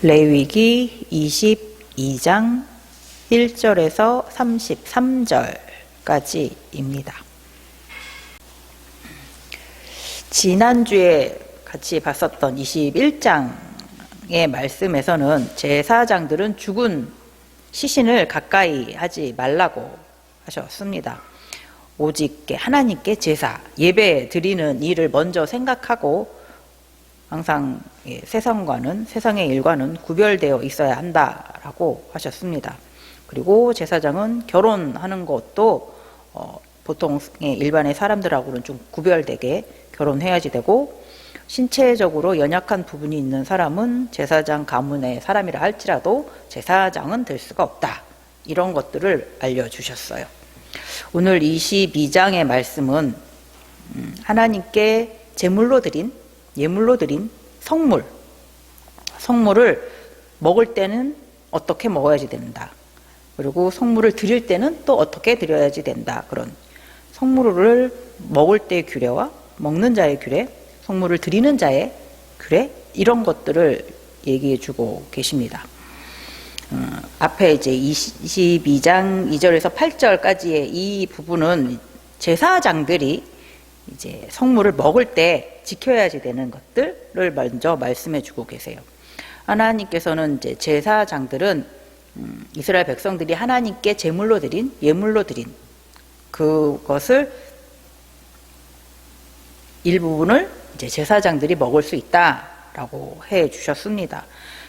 레위기 22장 1절에서 33절까지입니다. 지난주에 같이 봤었던 21장의 말씀에서는 제사장들은 죽은 시신을 가까이 하지 말라고 하셨습니다. 오직 하나님께 제사, 예배 드리는 일을 먼저 생각하고 항상 세상의 일과는 구별되어 있어야 한다라고 하셨습니다. 그리고 제사장은 결혼하는 것도 보통의 일반의 사람들하고는 좀 구별되게 결혼해야지 되고, 신체적으로 연약한 부분이 있는 사람은 제사장 가문의 사람이라 할지라도 제사장은 될 수가 없다. 이런 것들을 알려주셨어요. 오늘 22장의 말씀은 하나님께 예물로 드린 성물을 먹을 때는 어떻게 먹어야지 된다. 그리고 성물을 드릴 때는 또 어떻게 드려야지 된다. 그런 성물을 먹을 때의 규례와 먹는 자의 규례, 성물을 드리는 자의 규례, 이런 것들을 얘기해 주고 계십니다. 앞에 이제 22장 2절에서 8절까지의 이 부분은 제사장들이 이제 성물을 먹을 때 지켜야지 되는 것들을 먼저 말씀해 주고 계세요. 하나님께서는 이제 제사장들은 이스라엘 백성들이 하나님께 예물로 드린 그것을 일부분을 이제 제사장들이 먹을 수 있다라고 해 주셨습니다.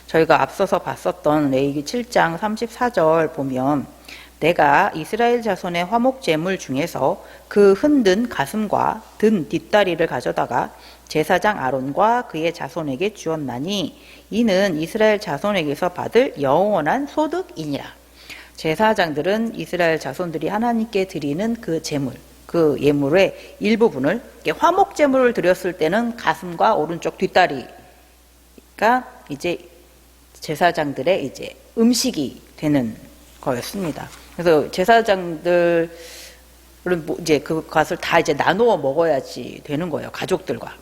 저희가 앞서서 봤었던 레위기 7장 34절 보면, 내가 이스라엘 자손의 화목 제물 중에서 그 흔든 가슴과 든 뒷다리를 가져다가 제사장 아론과 그의 자손에게 주었나니 이는 이스라엘 자손에게서 받을 영원한 소득이니라. 제사장들은 이스라엘 자손들이 하나님께 드리는 그 제물, 그 예물의 일부분을, 화목 제물을 드렸을 때는 가슴과 오른쪽 뒷다리가 이제 제사장들의 이제 음식이 되는 거였습니다. 그래서 제사장들은 이제 그것을 다 이제 나누어 먹어야지 되는 거예요. 가족들과.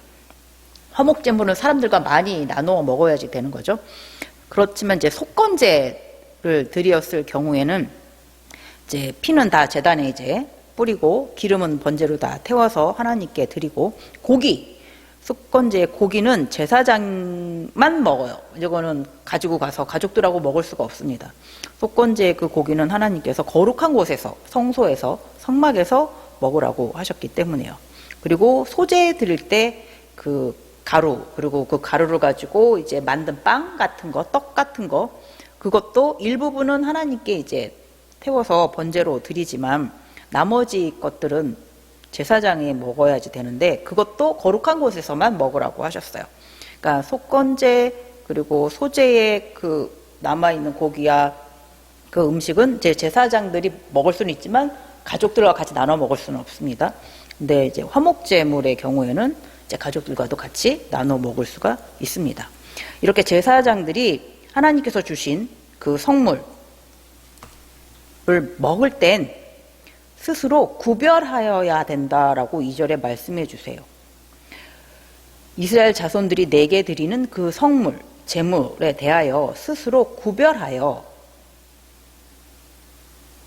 화목제물은 사람들과 많이 나누어 먹어야지 되는 거죠. 그렇지만 이제 속건제를 드렸을 경우에는 이제 피는 다 제단에 이제 뿌리고 기름은 번제로 다 태워서 하나님께 드리고, 속건제의 고기는 제사장만 먹어요. 이거는 가지고 가서 가족들하고 먹을 수가 없습니다. 속건제의 그 고기는 하나님께서 거룩한 곳에서, 성소에서, 성막에서 먹으라고 하셨기 때문에요. 그리고 소제 드릴 때 그 가루, 그리고 그 가루를 가지고 이제 만든 빵 같은 거, 떡 같은 거, 그것도 일부분은 하나님께 이제 태워서 번제로 드리지만 나머지 것들은 제사장이 먹어야지 되는데, 그것도 거룩한 곳에서만 먹으라고 하셨어요. 그러니까 속건제 그리고 소제의 그 남아있는 고기야 그 음식은 이제 제사장들이 먹을 수는 있지만 가족들과 같이 나눠 먹을 수는 없습니다. 근데 이제 화목제물의 경우에는 이제 가족들과도 같이 나눠 먹을 수가 있습니다. 이렇게 제사장들이 하나님께서 주신 그 성물을 먹을 땐 스스로 구별하여야 된다라고 2절에 말씀해 주세요. 이스라엘 자손들이 내게 드리는 그 성물, 제물에 대하여 스스로 구별하여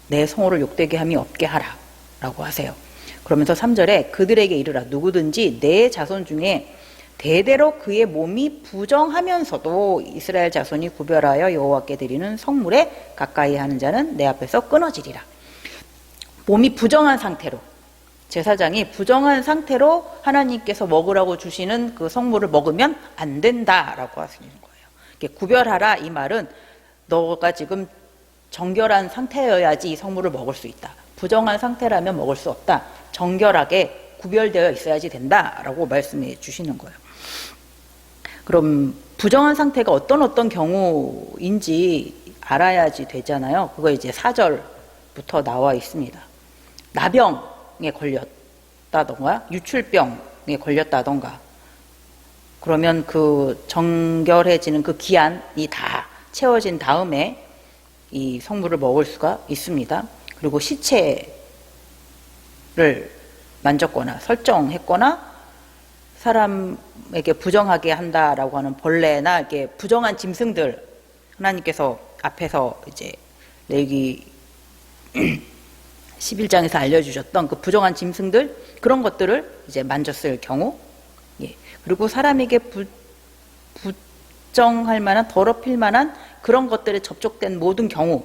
내 성호를 욕되게 함이 없게 하라 라고 하세요. 그러면서 3절에 그들에게 이르라. 누구든지 내 자손 중에 대대로 그의 몸이 부정하면서도 이스라엘 자손이 구별하여 여호와께 드리는 성물에 가까이 하는 자는 내 앞에서 끊어지리라. 몸이 부정한 상태로, 제사장이 부정한 상태로 하나님께서 먹으라고 주시는 그 성물을 먹으면 안 된다라고 하시는 거예요. 구별하라, 이 말은 너가 지금 정결한 상태여야지 이 성물을 먹을 수 있다. 부정한 상태라면 먹을 수 없다. 정결하게 구별되어 있어야지 된다라고 말씀해 주시는 거예요. 그럼 부정한 상태가 어떤 경우인지 알아야지 되잖아요. 그거 이제 4절부터 나와 있습니다. 나병에 걸렸다던가 유출병에 걸렸다던가, 그러면 그 정결해지는 그 기한이 다 채워진 다음에 이 성물을 먹을 수가 있습니다. 그리고 시체를 만졌거나 설정했거나 사람에게 부정하게 한다라고 하는 벌레나 이렇게 부정한 짐승들 하나님께서 앞에서 이제 레위기 11장에서 알려주셨던 그 부정한 짐승들, 그런 것들을 이제 만졌을 경우, 예. 그리고 사람에게 부정할 만한, 더럽힐 만한 그런 것들에 접촉된 모든 경우,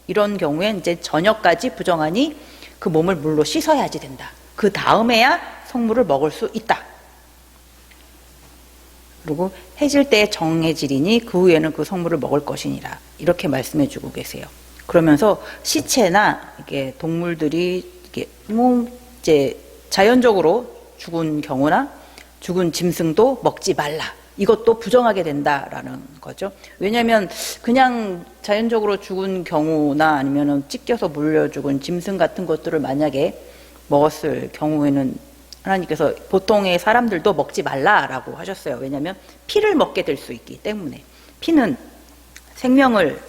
이런 경우에 이제 저녁까지 부정하니 그 몸을 물로 씻어야지 된다. 그 다음에야 성물을 먹을 수 있다. 그리고 해질 때에 정해지리니 그 후에는 그 성물을 먹을 것이니라. 이렇게 말씀해 주고 계세요. 그러면서 시체나 이게 동물들이 이게 뭐 이제 자연적으로 죽은 경우나 죽은 짐승도 먹지 말라. 이것도 부정하게 된다라는 거죠. 왜냐하면 그냥 자연적으로 죽은 경우나 아니면은 찢겨서 물려 죽은 짐승 같은 것들을 만약에 먹었을 경우에는 하나님께서 보통의 사람들도 먹지 말라라고 하셨어요. 왜냐하면 피를 먹게 될 수 있기 때문에. 피는 생명을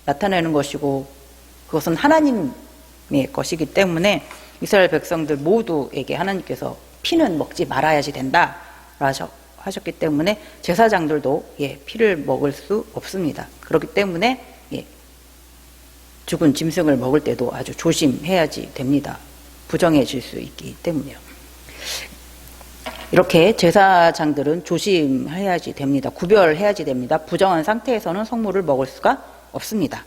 나타내는 것이고 그것은 하나님의 것이기 때문에 이스라엘 백성들 모두에게 하나님께서 피는 먹지 말아야지 된다 하셨기 때문에 제사장들도 피를 먹을 수 없습니다. 그렇기 때문에 죽은 짐승을 먹을 때도 아주 조심해야지 됩니다. 부정해질 수 있기 때문에요. 이렇게 제사장들은 조심해야지 됩니다. 구별해야지 됩니다. 부정한 상태에서는 성물을 먹을 수가 없습니다.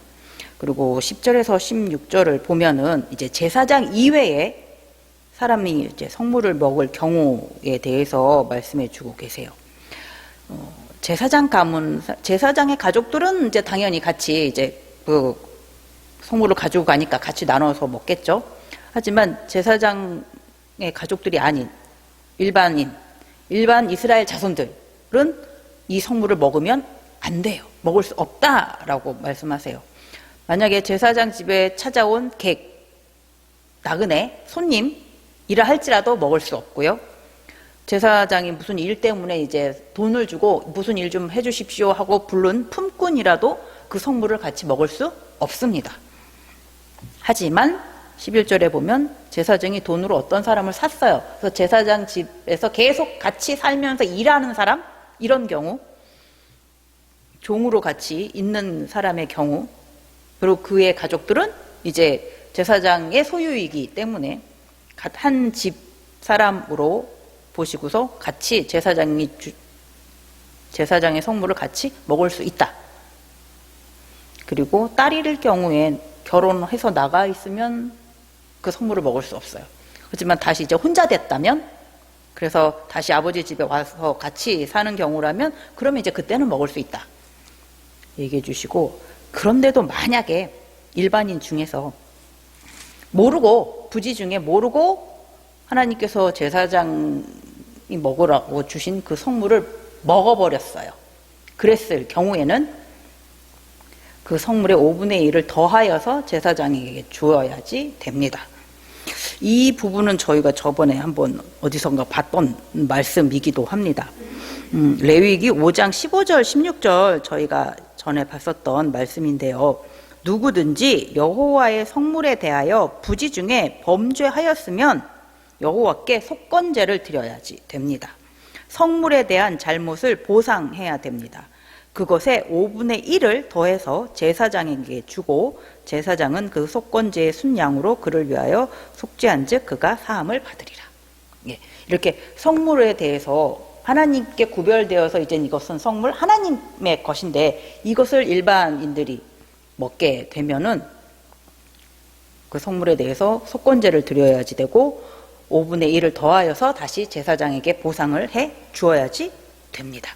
그리고 10절에서 16절을 보면은 이제 제사장 이외에 사람이 이제 성물을 먹을 경우에 대해서 말씀해 주고 계세요. 제사장 가문, 제사장의 가족들은 이제 당연히 같이 이제 그 성물을 가지고 가니까 같이 나눠서 먹겠죠. 하지만 제사장의 가족들이 아닌 일반 이스라엘 자손들은 이 성물을 먹으면 안 돼요. 먹을 수 없다라고 말씀하세요. 만약에 제사장 집에 찾아온 객, 나그네, 손님이라 할지라도 먹을 수 없고요. 제사장이 무슨 일 때문에 이제 돈을 주고 무슨 일 좀 해주십시오 하고 부른 품꾼이라도 그 성물을 같이 먹을 수 없습니다. 하지만 11절에 보면 제사장이 돈으로 어떤 사람을 샀어요. 그래서 제사장 집에서 계속 같이 살면서 일하는 사람, 이런 경우, 종으로 같이 있는 사람의 경우, 그리고 그의 가족들은 이제 제사장의 소유이기 때문에 한 집 사람으로 보시고서 같이 제사장의 성물을 같이 먹을 수 있다. 그리고 딸일 경우에 결혼해서 나가 있으면 그 성물을 먹을 수 없어요. 하지만 다시 이제 혼자 됐다면, 그래서 다시 아버지 집에 와서 같이 사는 경우라면 그러면 이제 그때는 먹을 수 있다 얘기해 주시고, 그런데도 만약에 일반인 중에서 모르고, 부지 중에 모르고 하나님께서 제사장이 먹으라고 주신 그 성물을 먹어버렸어요. 그랬을 경우에는 그 성물의 5분의 1을 더하여서 제사장에게 주어야지 됩니다. 이 부분은 저희가 저번에 한번 어디선가 봤던 말씀이기도 합니다. 레위기 5장 15절 16절 저희가 전에 봤었던 말씀인데요. 누구든지 여호와의 성물에 대하여 부지 중에 범죄하였으면 여호와께 속건제를 드려야지 됩니다. 성물에 대한 잘못을 보상해야 됩니다. 그것에 5분의 1을 더해서 제사장에게 주고 제사장은 그 속건제의 순양으로 그를 위하여 속죄한즉 그가 사함을 받으리라. 이렇게 성물에 대해서 하나님께 구별되어서 이제 이것은 성물, 하나님의 것인데 이것을 일반인들이 먹게 되면은 그 성물에 대해서 속건제를 드려야지 되고 5분의 1을 더하여서 다시 제사장에게 보상을 해 주어야지 됩니다.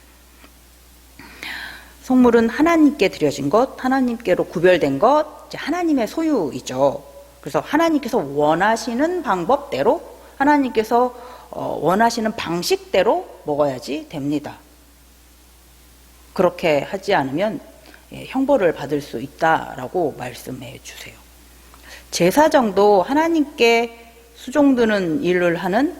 성물은 하나님께 드려진 것, 하나님께로 구별된 것, 이제 하나님의 소유이죠. 그래서 하나님께서 원하시는 방법대로, 하나님께서 원하시는 방식대로 먹어야지 됩니다. 그렇게 하지 않으면 형벌을 받을 수 있다라고 말씀해 주세요. 제사장도 하나님께 수종드는 일을 하는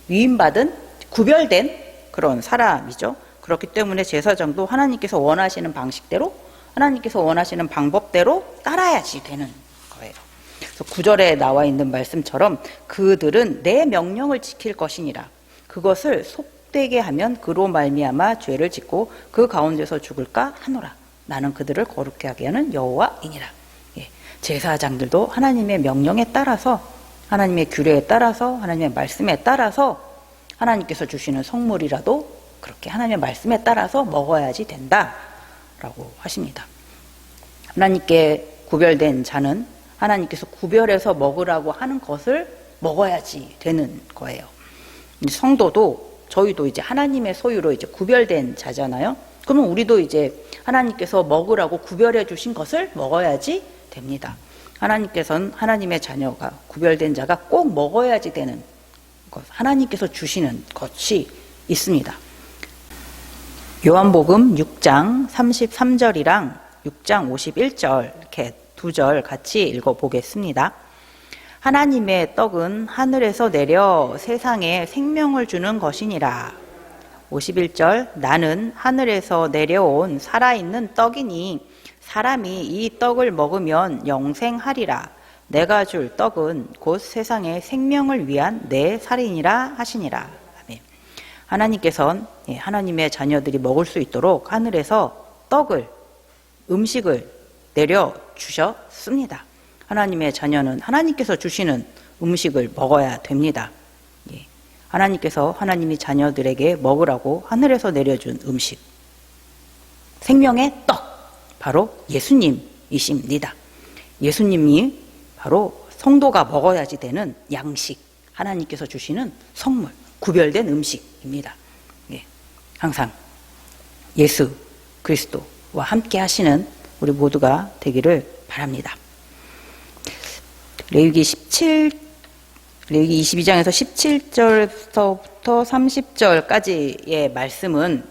위임받은, 구별된 그런 사람이죠. 그렇기 때문에 제사장도 하나님께서 원하시는 방식대로, 하나님께서 원하시는 방법대로 따라야지 되는 거예요. 그래서 9절에 나와 있는 말씀처럼 그들은 내 명령을 지킬 것이니라. 그것을 속되게 하면 그로 말미암아 죄를 짓고 그 가운데서 죽을까 하노라. 나는 그들을 거룩해 하게 하는 여호와이니라. 예, 제사장들도 하나님의 명령에 따라서, 하나님의 규례에 따라서, 하나님의 말씀에 따라서 하나님께서 주시는 성물이라도 그렇게 하나님의 말씀에 따라서 먹어야지 된다라고 하십니다. 하나님께 구별된 자는 하나님께서 구별해서 먹으라고 하는 것을 먹어야지 되는 거예요. 성도도, 저희도 이제 하나님의 소유로 이제 구별된 자잖아요. 그러면 우리도 이제 하나님께서 먹으라고 구별해 주신 것을 먹어야지 됩니다. 하나님께서는 하나님의 자녀가, 구별된 자가 꼭 먹어야지 되는 것, 하나님께서 주시는 것이 있습니다. 요한복음 6장 33절이랑 6장 51절 이렇게 두 절 같이 읽어보겠습니다. 하나님의 떡은 하늘에서 내려 세상에 생명을 주는 것이니라. 51절, 나는 하늘에서 내려온 살아있는 떡이니 사람이 이 떡을 먹으면 영생하리라. 내가 줄 떡은 곧 세상의 생명을 위한 내 살이니라 하시니라. 아멘. 하나님께서는 하나님의 자녀들이 먹을 수 있도록 하늘에서 떡을, 음식을 내려주셨습니다. 하나님의 자녀는 하나님께서 주시는 음식을 먹어야 됩니다. 하나님께서 하나님이 자녀들에게 먹으라고 하늘에서 내려준 음식, 생명의 떡, 바로 예수님이십니다. 예수님이 바로 성도가 먹어야지 되는 양식, 하나님께서 주시는 성물, 구별된 음식입니다. 항상 예수 그리스도와 함께 하시는 우리 모두가 되기를 바랍니다. 레위기 22장에서 17절부터 30절까지의 말씀은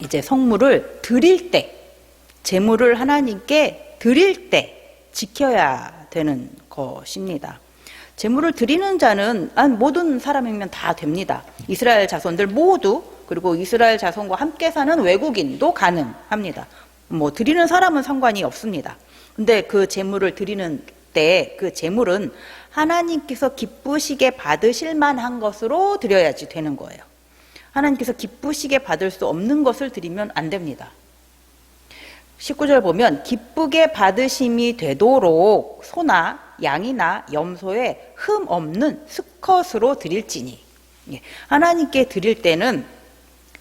이제 성물을 드릴 때, 제물을 하나님께 드릴 때 지켜야 되는 것입니다. 제물을 드리는 자는 모든 사람이면 다 됩니다. 이스라엘 자손들 모두, 그리고 이스라엘 자손과 함께 사는 외국인도 가능합니다. 드리는 사람은 상관이 없습니다. 근데 그 제물을 드리는 때 그 제물은 하나님께서 기쁘시게 받으실 만한 것으로 드려야지 되는 거예요. 하나님께서 기쁘시게 받을 수 없는 것을 드리면 안 됩니다. 19절 보면 기쁘게 받으심이 되도록 소나 양이나 염소에 흠 없는 수컷으로 드릴지니. 하나님께 드릴 때는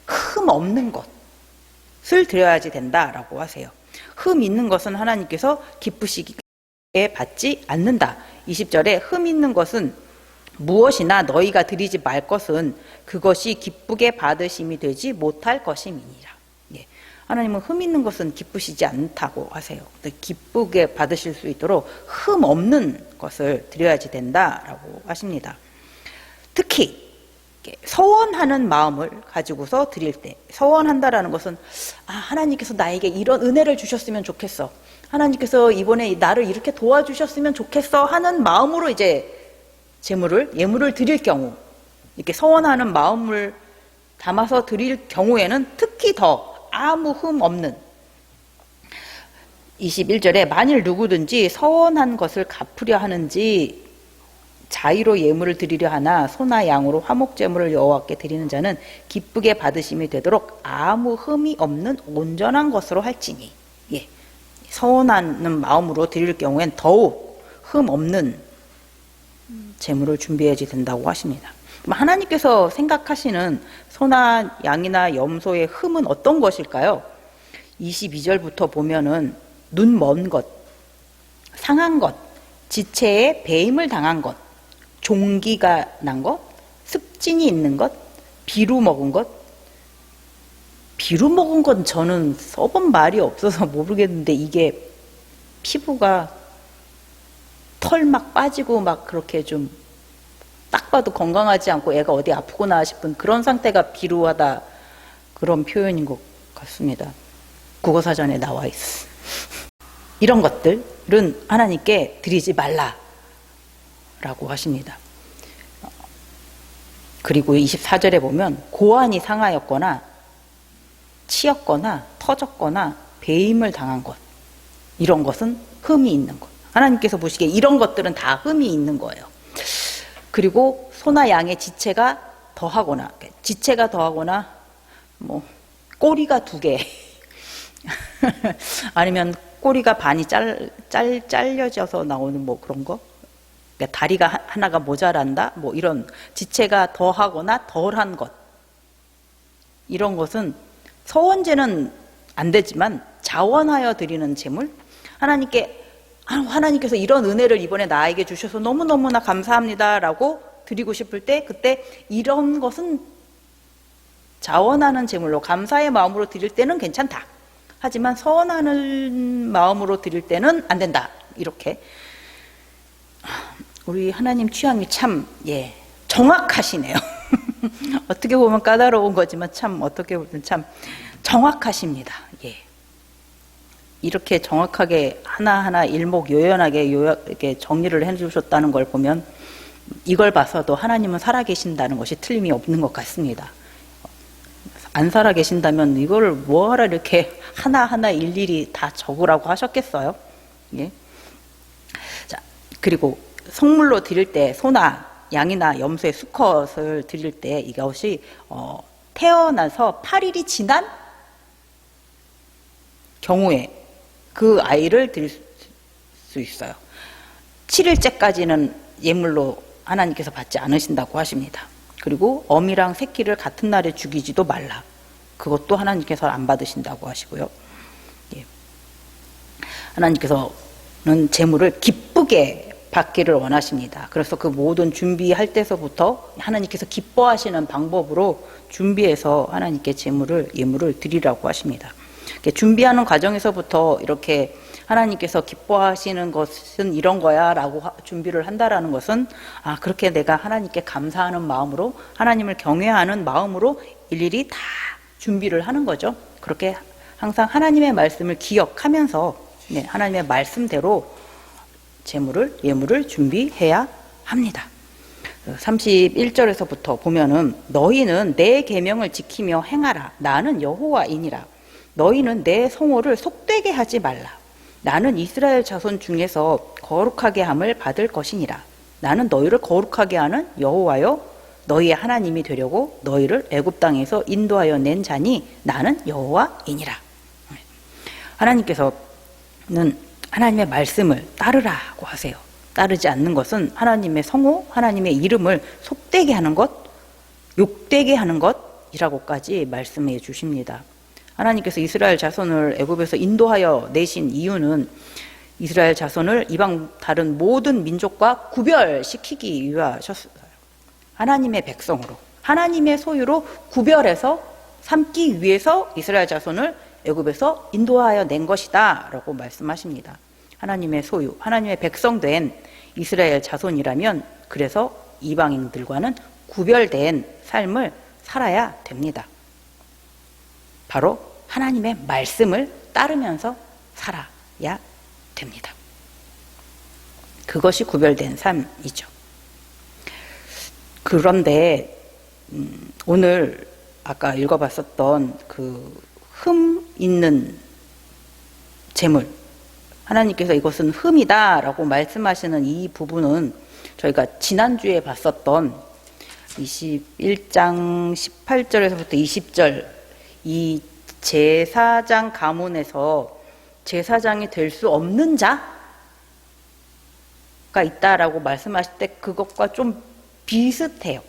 흠 없는 것을 드려야지 된다라고 하세요. 흠 있는 것은 하나님께서 기쁘시게 받지 않는다. 20절에 흠 있는 것은 무엇이나 너희가 드리지 말 것은 그것이 기쁘게 받으심이 되지 못할 것임이니라. 하나님은 흠 있는 것은 기쁘시지 않다고 하세요. 기쁘게 받으실 수 있도록 흠 없는 것을 드려야지 된다라고 하십니다. 특히 서원하는 마음을 가지고서 드릴 때, 서원한다라는 것은 하나님께서 나에게 이런 은혜를 주셨으면 좋겠어, 하나님께서 이번에 나를 이렇게 도와주셨으면 좋겠어 하는 마음으로 이제 예물을 드릴 경우, 이렇게 서원하는 마음을 담아서 드릴 경우에는 특히 더 아무 흠 없는, 21절에 만일 누구든지 서원한 것을 갚으려 하는지 자의로 예물을 드리려 하나 소나 양으로 화목제물을 여호와께 드리는 자는 기쁘게 받으심이 되도록 아무 흠이 없는 온전한 것으로 할지니. 서원하는 마음으로 드릴 경우엔 더욱 흠 없는 제물을 준비해야지 된다고 하십니다. 하나님께서 생각하시는 소나 양이나 염소의 흠은 어떤 것일까요? 22절부터 보면은 눈 먼 것, 상한 것, 지체에 배임을 당한 것, 종기가 난 것, 습진이 있는 것, 비루 먹은 것. 비루 먹은 건 저는 써본 말이 없어서 모르겠는데, 이게 피부가 털 막 빠지고 막 그렇게 좀 딱 봐도 건강하지 않고 애가 어디 아프구나 싶은 그런 상태가 비루하다, 그런 표현인 것 같습니다. 국어사전에 나와 있어. 이런 것들은 하나님께 드리지 말라라고 하십니다. 그리고 24절에 보면 고환이 상하였거나 치였거나 터졌거나 배임을 당한 것, 이런 것은 흠이 있는 것. 하나님께서 보시기에 이런 것들은 다 흠이 있는 거예요. 그리고 소나 양의 지체가 더하거나 꼬리가 2개 아니면 꼬리가 반이 잘려져서 나오는 뭐 그런 거? 그러니까 다리가 하나가 모자란다? 뭐 이런 지체가 더하거나 덜한 것. 이런 것은 서원제는 안 되지만 자원하여 드리는 제물? 하나님께서 이런 은혜를 이번에 나에게 주셔서 너무너무나 감사합니다 라고 드리고 싶을 때 그때 이런 것은 자원하는 제물로 감사의 마음으로 드릴 때는 괜찮다. 하지만 서원하는 마음으로 드릴 때는 안 된다. 이렇게 우리 하나님 취향이 참 정확하시네요. 어떻게 보면 까다로운 거지만 참 어떻게 보면 참 정확하십니다. 이렇게 정확하게 하나하나 일목요연하게 이렇게 정리를 해주셨다는 걸 보면 이걸 봐서도 하나님은 살아계신다는 것이 틀림이 없는 것 같습니다. 안 살아계신다면 이걸 뭐하러 이렇게 하나하나 일일이 다 적으라고 하셨겠어요? 자, 그리고 성물로 드릴 때 소나 양이나 염소의 수컷을 드릴 때 이것이 태어나서 8일이 지난 경우에 그 아이를 드릴 수 있어요. 7일째까지는 예물로 하나님께서 받지 않으신다고 하십니다. 그리고 어미랑 새끼를 같은 날에 죽이지도 말라. 그것도 하나님께서 안 받으신다고 하시고요. 하나님께서는 제물을 기쁘게 받기를 원하십니다. 그래서 그 모든 준비할 때서부터 하나님께서 기뻐하시는 방법으로 준비해서 하나님께 예물을 드리라고 하십니다. 준비하는 과정에서부터 이렇게 하나님께서 기뻐하시는 것은 이런 거야 라고 준비를 한다라는 것은 그렇게 내가 하나님께 감사하는 마음으로 하나님을 경외하는 마음으로 일일이 다 준비를 하는 거죠. 그렇게 항상 하나님의 말씀을 기억하면서 하나님의 말씀대로 예물을 준비해야 합니다. 31절에서부터 보면은 너희는 내 계명을 지키며 행하라. 나는 여호와이니라. 너희는 내 성호를 속되게 하지 말라. 나는 이스라엘 자손 중에서 거룩하게 함을 받을 것이니라. 나는 너희를 거룩하게 하는 여호와여 너희의 하나님이 되려고 너희를 애굽 땅에서 인도하여 낸 자니 나는 여호와이니라. 하나님께서는 하나님의 말씀을 따르라고 하세요. 따르지 않는 것은 하나님의 성호, 하나님의 이름을 속되게 하는 것, 욕되게 하는 것이라고까지 말씀해 주십니다. 하나님께서 이스라엘 자손을 애굽에서 인도하여 내신 이유는 이스라엘 자손을 이방 다른 모든 민족과 구별시키기 위하셨어요. 하나님의 백성으로, 하나님의 소유로 구별해서 삼기 위해서 이스라엘 자손을 애굽에서 인도하여 낸 것이다 라고 말씀하십니다. 하나님의 소유, 하나님의 백성된 이스라엘 자손이라면 그래서 이방인들과는 구별된 삶을 살아야 됩니다. 바로 하나님의 말씀을 따르면서 살아야 됩니다. 그것이 구별된 삶이죠. 그런데 오늘 아까 읽어봤었던 그 흠 있는 재물, 하나님께서 이것은 흠이다 라고 말씀하시는 이 부분은 저희가 지난주에 봤었던 21장 18절에서부터 20절 이 제사장 가문에서 제사장이 될 수 없는 자가 있다라고 말씀하실 때 그것과 좀 비슷해요.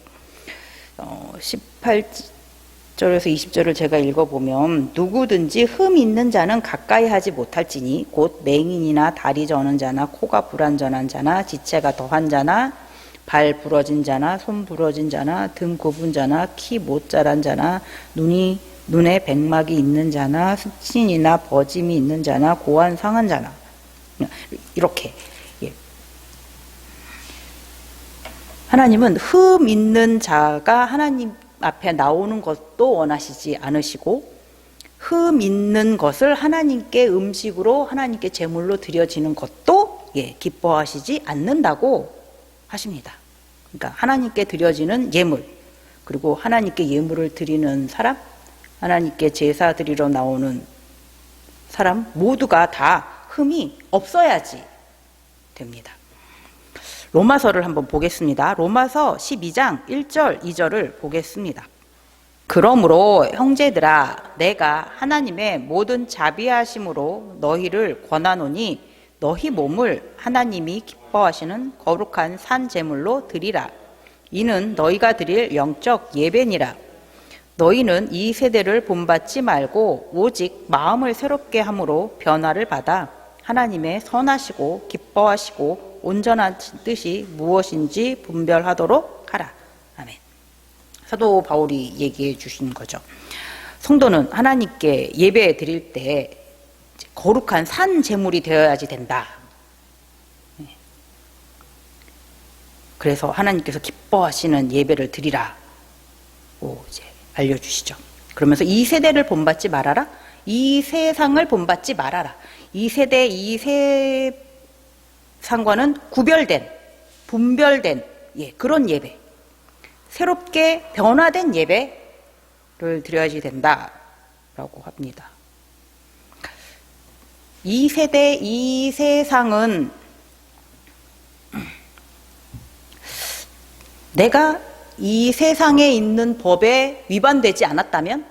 18절에서 20절을 제가 읽어보면 누구든지 흠 있는 자는 가까이 하지 못할지니 곧 맹인이나 다리 저는 자나 코가 불완전한 자나 지체가 더한 자나 발 부러진 자나 손 부러진 자나 등 굽은 자나 키 못 자란 자나 눈에 백막이 있는 자나 습진이나 버짐이 있는 자나 고환 상한 자나 이렇게 하나님은 흠 있는 자가 하나님 앞에 나오는 것도 원하시지 않으시고 흠 있는 것을 하나님께 음식으로 하나님께 제물로 드려지는 것도 기뻐하시지 않는다고 하십니다. 그러니까 하나님께 드려지는 예물 그리고 하나님께 예물을 드리는 사람 하나님께 제사 드리러 나오는 사람 모두가 다 흠이 없어야지 됩니다. 로마서를 한번 보겠습니다. 로마서 12장 1절 2절을 보겠습니다. 그러므로 형제들아 내가 하나님의 모든 자비하심으로 너희를 권하노니 너희 몸을 하나님이 기뻐하시는 거룩한 산 제물로 드리라. 이는 너희가 드릴 영적 예배니라. 너희는 이 세대를 본받지 말고 오직 마음을 새롭게 함으로 변화를 받아 하나님의 선하시고 기뻐하시고 온전한 뜻이 무엇인지 분별하도록 하라. 아멘. 사도 바울이 얘기해 주신 거죠. 성도는 하나님께 예배 드릴 때 거룩한 산 제물이 되어야지 된다. 그래서 하나님께서 기뻐하시는 예배를 드리라고 이제 알려주시죠. 그러면서 이 세대를 본받지 말아라. 이 세상을 본받지 말아라. 이 세대, 이 세상과는 구별된, 분별된 그런 예배, 새롭게 변화된 예배를 드려야지 된다라고 합니다. 이 세대, 이 세상은 내가 이 세상에 있는 법에 위반되지 않았다면,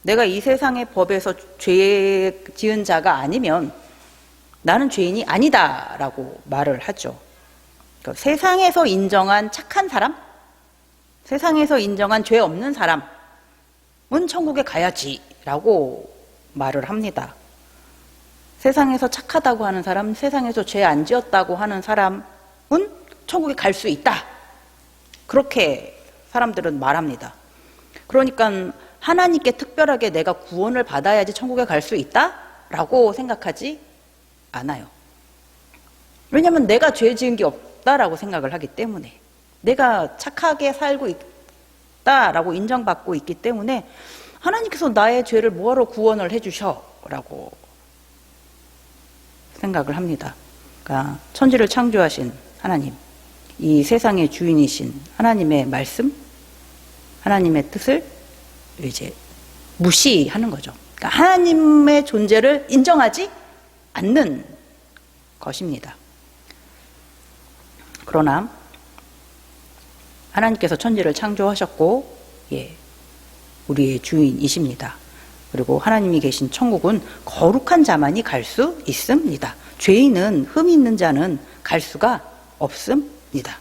내가 이 세상의 법에서 죄 지은 자가 아니면 나는 죄인이 아니다라고 말을 하죠. 그러니까 세상에서 인정한 착한 사람, 세상에서 인정한 죄 없는 사람은 천국에 가야지라고 말을 합니다. 세상에서 착하다고 하는 사람, 세상에서 죄 안 지었다고 하는 사람은 천국에 갈 수 있다. 그렇게 사람들은 말합니다. 그러니까 하나님께 특별하게 내가 구원을 받아야지 천국에 갈 수 있다라고 생각하지 않아요. 왜냐하면 내가 죄 지은 게 없다라고 생각을 하기 때문에, 내가 착하게 살고 있다라고 인정받고 있기 때문에 하나님께서 나의 죄를 뭐하러 구원을 해주셔라고 생각을 합니다. 그러니까 천지를 창조하신 하나님, 이 세상의 주인이신 하나님의 말씀, 하나님의 뜻을 이제 무시하는 거죠. 그러니까 하나님의 존재를 인정하지 않는 것입니다. 그러나 하나님께서 천지를 창조하셨고, 우리의 주인이십니다. 그리고 하나님이 계신 천국은 거룩한 자만이 갈 수 있습니다. 죄인은, 흠 있는 자는 갈 수가 없습니다.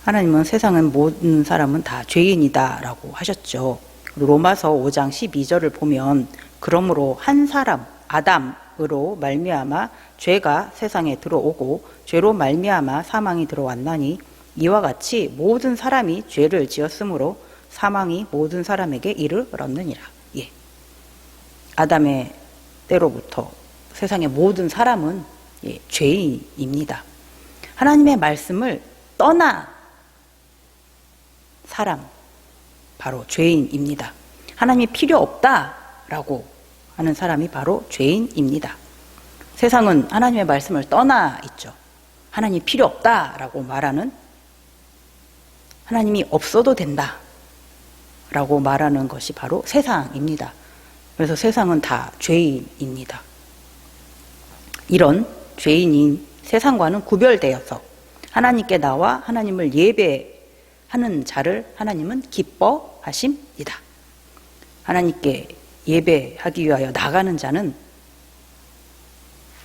하나님은 세상은 모든 사람은 다 죄인이다라고 하셨죠. 로마서 5장 12절을 보면 그러므로 한 사람 아담으로 말미암아 죄가 세상에 들어오고 죄로 말미암아 사망이 들어왔나니 이와 같이 모든 사람이 죄를 지었으므로 사망이 모든 사람에게 이르렀느니라. 아담의 때로부터 세상의 모든 사람은 죄인입니다. 하나님의 말씀을 떠나 사람, 바로 죄인입니다. 하나님이 필요 없다라고 하는 사람이 바로 죄인입니다. 세상은 하나님의 말씀을 떠나 있죠. 하나님이 필요 없다라고 말하는, 하나님이 없어도 된다라고 말하는 것이 바로 세상입니다. 그래서 세상은 다 죄인입니다. 이런 죄인인 세상과는 구별되어서 하나님께 나와 하나님을 예배하는 자를 하나님은 기뻐하십니다. 하나님께 예배하기 위하여 나가는 자는,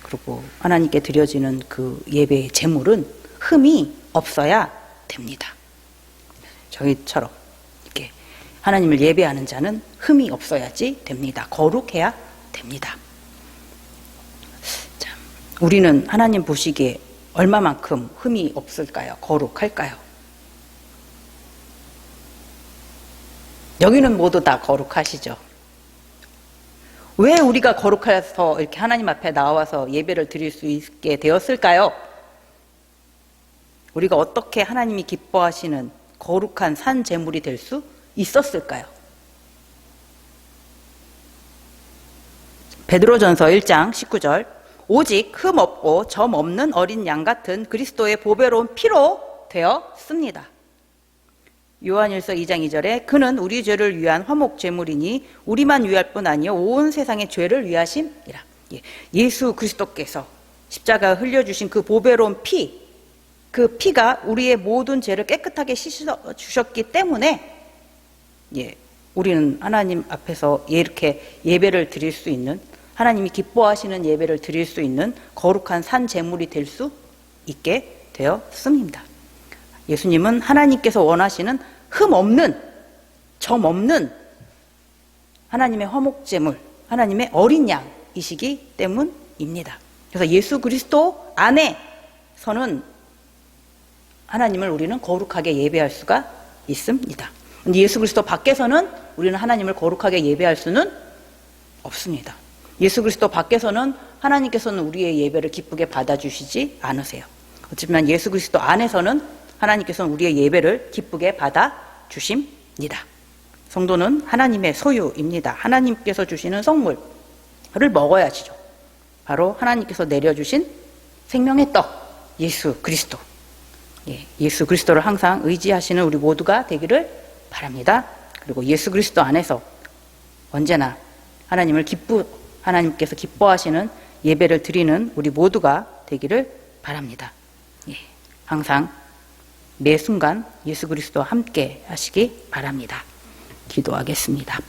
그리고 하나님께 드려지는 그 예배의 제물은 흠이 없어야 됩니다. 저희처럼 이렇게 하나님을 예배하는 자는 흠이 없어야지 됩니다. 거룩해야 됩니다. 자, 우리는 하나님 보시기에 얼마만큼 흠이 없을까요? 거룩할까요? 여기는 모두 다 거룩하시죠. 왜 우리가 거룩해서 이렇게 하나님 앞에 나와서 예배를 드릴 수 있게 되었을까요? 우리가 어떻게 하나님이 기뻐하시는 거룩한 산 제물이 될 수 있었을까요? 베드로전서 1장 19절, 오직 흠 없고 점 없는 어린 양 같은 그리스도의 보배로운 피로 되었습니다. 요한일서 2장 2절에 그는 우리 죄를 위한 화목 제물이니 우리만 위할 뿐 아니요 온 세상의 죄를 위하심이라. 예수 그리스도께서 십자가 흘려주신 그 보배로운 피가 그 피가 우리의 모든 죄를 깨끗하게 씻어 주셨기 때문에 우리는 하나님 앞에서 이렇게 예배를 드릴 수 있는, 하나님이 기뻐하시는 예배를 드릴 수 있는 거룩한 산 제물이 될 수 있게 되었습니다. 예수님은 하나님께서 원하시는 흠 없는, 점 없는 하나님의 화목제물, 하나님의 어린 양이시기 때문입니다. 그래서 예수 그리스도 안에서는 하나님을 우리는 거룩하게 예배할 수가 있습니다. 근데 예수 그리스도 밖에서는 우리는 하나님을 거룩하게 예배할 수는 없습니다. 예수 그리스도 밖에서는 하나님께서는 우리의 예배를 기쁘게 받아주시지 않으세요. 하지만 예수 그리스도 안에서는 하나님께서는 우리의 예배를 기쁘게 받아주십니다. 성도는 하나님의 소유입니다. 하나님께서 주시는 선물을 먹어야지죠. 바로 하나님께서 내려주신 생명의 떡, 예수 그리스도. 예수 그리스도를 항상 의지하시는 우리 모두가 되기를 바랍니다. 그리고 예수 그리스도 안에서 언제나 하나님께서 기뻐하시는 예배를 드리는 우리 모두가 되기를 바랍니다. 항상 매 순간 예수 그리스도와 함께 하시기 바랍니다. 기도하겠습니다.